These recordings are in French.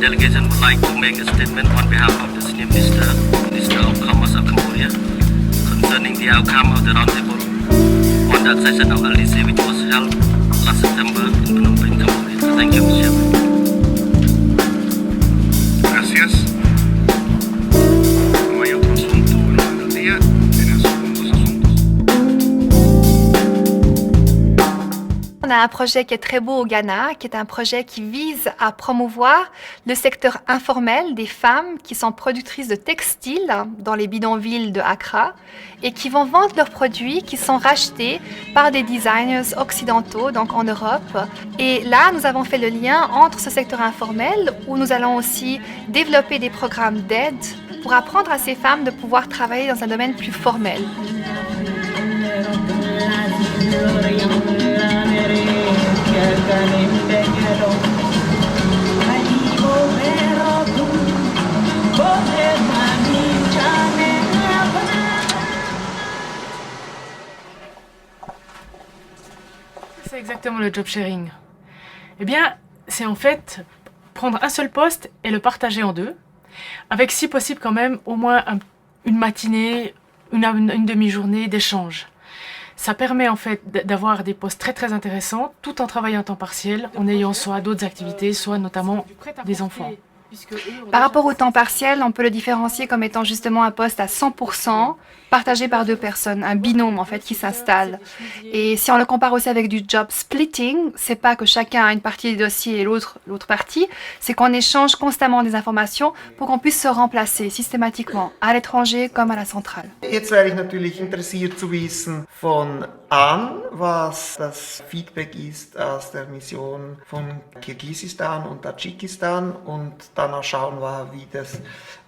delegation would like to make a statement on behalf of the Senior Minister, Minister of Commerce of Cambodia, concerning the outcome of the roundtable on that session of LDC which was held last September in Phnom Penh, Cambodia. Thank you, Mr. Chairman. Gracias. No hay otro asunto en el orden del día. Tienen segundos asuntos. On a un projet qui est très beau au Ghana, qui est un projet qui vise à promouvoir le secteur informel des femmes qui sont productrices de textiles dans les bidonvilles de Accra et qui vont vendre leurs produits qui sont rachetés par des designers occidentaux, donc en Europe. Et là, nous avons fait le lien entre ce secteur informel où nous allons aussi développer des programmes d'aide pour apprendre à ces femmes de pouvoir travailler dans un domaine plus formel. C'est exactement le job sharing. Eh bien, c'est en fait prendre un seul poste et le partager en deux, avec si possible quand même au moins une matinée, une demi-journée d'échange. Ça permet en fait d'avoir des postes très très intéressants tout en travaillant en temps partiel, en ayant soit d'autres activités, soit notamment des enfants. Par rapport au temps partiel, on peut le différencier comme étant justement un poste à 100% partagé par deux personnes, un binôme en fait qui s'installe. Et si on le compare aussi avec du job splitting, c'est pas que chacun a une partie des dossiers et l'autre partie, c'est qu'on échange constamment des informations pour qu'on puisse se remplacer systématiquement à l'étranger comme à la centrale. Jetzt wäre ich natürlich interessiert zu wissen von Anne, was das Feedback ist aus der Mission von Kirgisistan und Tadschikistan und dann auch schauen wir, wie das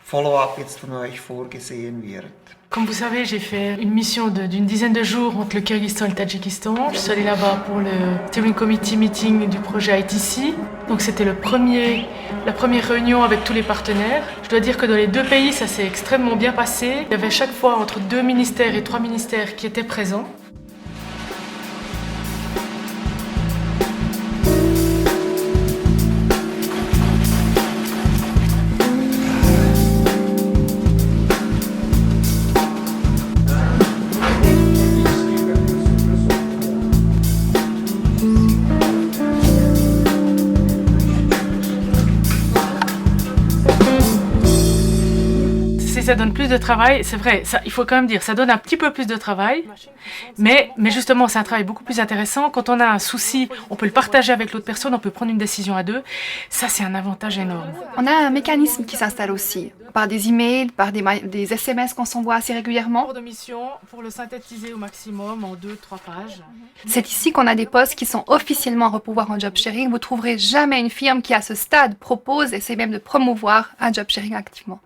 Follow-up jetzt von euch vorgesehen wird. Comme vous savez, j'ai fait une mission d'une dizaine de jours entre le Kyrgyzstan et le Tadjikistan. Je suis allée là-bas pour le Steering Committee Meeting du projet ITC. Donc c'était la première réunion avec tous les partenaires. Je dois dire que dans les deux pays, ça s'est extrêmement bien passé. Il y avait chaque fois entre 2 ministères et 3 ministères qui étaient présents. Ça donne plus de travail, c'est vrai, ça, il faut quand même dire, ça donne un petit peu plus de travail, mais justement c'est un travail beaucoup plus intéressant. Quand on a un souci, on peut le partager avec l'autre personne, on peut prendre une décision à deux, ça c'est un avantage énorme. On a un mécanisme qui s'installe aussi, par des emails, par des SMS qu'on s'envoie assez régulièrement. De mission pour le synthétiser au maximum en 2-3 pages. C'est ici qu'on a des postes qui sont officiellement à pouvoir en job sharing. Vous trouverez jamais une firme qui à ce stade propose et essaie même de promouvoir un job sharing activement.